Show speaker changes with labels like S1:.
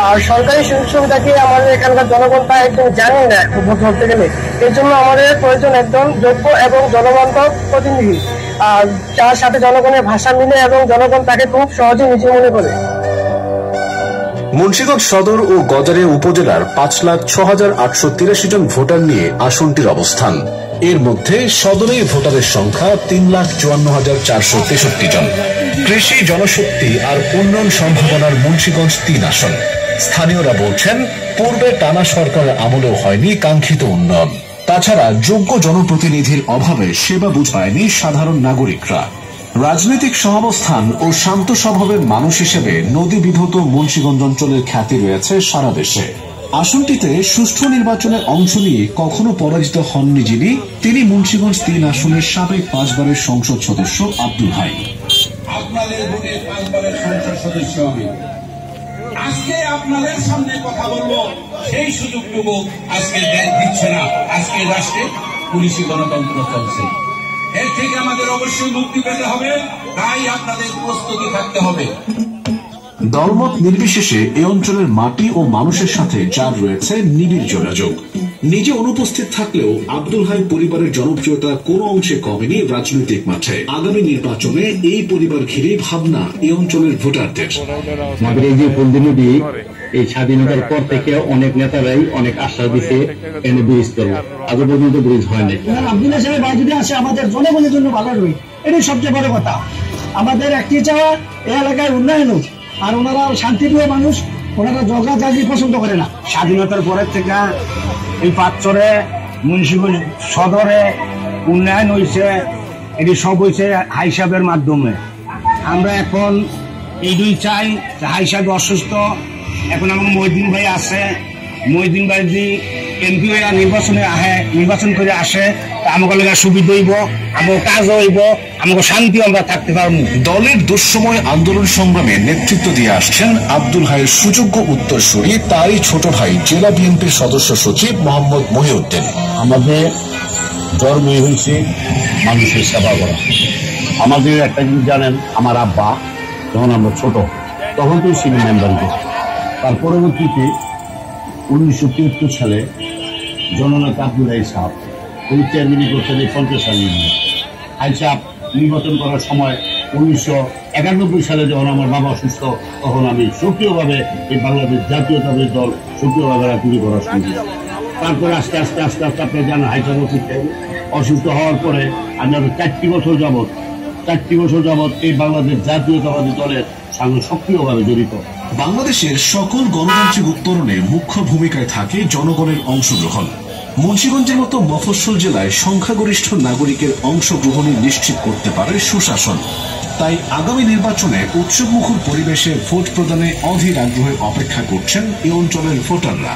S1: আর সরকারি সুযোগ সুবিধা কি আমাদের এখানকার জনগণ তা একদম জানেই না বলতে গেলে। এর জন্য আমাদের প্রয়োজন একজন যোগ্য এবং জনবান্ধব প্রতিনিধি, আর যার সাথে জনগণের ভাষা মিলে এবং জনগণ তাকে খুব সহজে নিজে মনে করে।
S2: মুন্সিগঞ্জ সদর ও গজারিয়া উপজেলার ৫,৬,৮৮৩ জন ভোটার নিয়ে আসনটির অবস্থান। এর মধ্যে সদরে ভোটারের সংখ্যা ৩,৫৪,৪৬৩ জন। কৃষি, জনশক্তি আর উন্নয়ন সম্ভাবনার মুন্সিগঞ্জ ৩ আসন। স্থানীয়রা বলছেন, পূর্বে টানা সরকারের আমলেও হয়নি কাঙ্ক্ষিত উন্নয়ন। তাছাড়া যোগ্য জনপ্রতিনিধির অভাবে সেবা বুঝায়নি সাধারণ নাগরিকরা। রাজনৈতিক সহাবস্থান ও শান্ত স্বভাবের মানুষ হিসেবে নদী বিধৌত মুন্সিগঞ্জ অঞ্চলের খ্যাতি রয়েছে সারা দেশে। আসনটিতে সুষ্ঠু নির্বাচনে অংশ নিয়ে কখনো পরাজিত হননি যিনি, তিনি মুন্সিগঞ্জ ৩ আসনের সাবেক 5 বারের সংসদ সদস্য আব্দুল হাই।
S3: আপনাদের ভোটে 5 বারের সংসদ সদস্য আমি আজকে আপনাদের সামনে কথা বলবো, সেই সুযোগটুকু আজকে দিচ্ছে না। আজকে রাষ্ট্রে পুলিশি গণতন্ত্র চলছে, এর থেকে আমাদের অবশ্যই মুক্তি পেতে হবে। তাই আপনাদের প্রস্তুতি থাকতে হবে।
S2: দলমত নির্বিশেষে এ অঞ্চলের মাটি ও মানুষের সাথে যার রয়েছে নিবিড় যোগাযোগ। নিজে অনুপস্থিত থাকলেও আব্দুল হাই পরিবারের জনপ্রিয়তা কোনো অংশে কমেনি রাজনৈতিক মাঠে। আগামী নির্বাচনে এই পরিবার ঘিরে ভাবনা এই অঞ্চলের ভোটারদের।
S4: আমাদের এই যে পল্লী নদী, এই স্বাধীনতার পর থেকে অনেক নেতারাই অনেক আশা দিচ্ছে এনে ব্রিজ করবো, আগে পর্যন্ত ব্রিজ হয়নি।
S5: আব্দুল সাহেব যদি আসে আমাদের জনগণের জন্য ভালো হবে, এটাই সবচেয়ে বড় কথা। আমাদের একটি চাওয়া এই এলাকায় উন্নয়ন হোক, আর ওনারা শান্তিপ্রিয় মানুষ, ওনারা ঝগড়াঝাটি পছন্দ করে না। স্বাধীনতার পরের থেকে এই 5 চরে মুন্সিগঞ্জ সদরে উন্নয়ন হয়েছে, এটি সব হয়েছে হাই সাহেবের মাধ্যমে। আমরা এখন এইটুই চাই যে হাই সাহেব অসুস্থ, এখন আমার মহিউদ্দিন ভাই আছে, মহিউদ্দিন ভাই যদি এমপি হয়ে নির্বাচন করে আসে, আমাকে লেগে সুবিধা হইব, আমার কাজ হইব, আমাকে শান্তি আমরা থাকতে পারবো।
S2: দলের দুঃসময় আন্দোলন সংগ্রামে নেতৃত্ব দিয়ে আসছেন আব্দুল হাইয়ের সুযোগ্য উত্তরসূরি তারই ছোট ভাই জেলা বিএনপির সদস্য সচিব মোহাম্মদ মহিউদ্দিন।
S4: আমাদের জন্মই হয়েছে মানুষের সেবা করা। আমাদের একটা জিনিস জানেন, আমার আব্বা যখন আমরা ছোট তখন তো সিভিল মেম্বার করত। তার পরবর্তীতে 1973 সালে জননেতা আব্দুল হাই সাহেব উনি চেয়ারম্যান করতেন এই 50 সাল নিয়ে। হাই সাহেব নির্বাচন করার সময় 1991 সালে যখন আমার বাবা অসুস্থ, তখন আমি সক্রিয়ভাবে এই বাংলাদেশ জাতীয়তাবাদী দল সক্রিয়ভাবে রাজনীতি করা শুরু করি। তারপরে আস্তে আস্তে আপনি জানেন হাই সাহেব অসুস্থ হওয়ার পরে আমি আরো 4 বছর যাবৎ এই বাংলাদেশ জাতীয়তাবাদী দলের সঙ্গে সক্রিয়ভাবে জড়িত।
S2: বাংলাদেশের সকল গণতান্ত্রিক উত্তরণে মুখ্য ভূমিকায় থাকে জনগণের অংশগ্রহণ। মুন্সিগঞ্জের মতো মফস্বল জেলায় সংখ্যাগরিষ্ঠ নাগরিকের অংশগ্রহণ নিশ্চিত করতে পারে সুশাসন। তাই আগামী নির্বাচনে উৎসবমুখর পরিবেশে ভোট প্রদানে অধীর আগ্রহে অপেক্ষা করছেন এই অঞ্চলের ভোটাররা।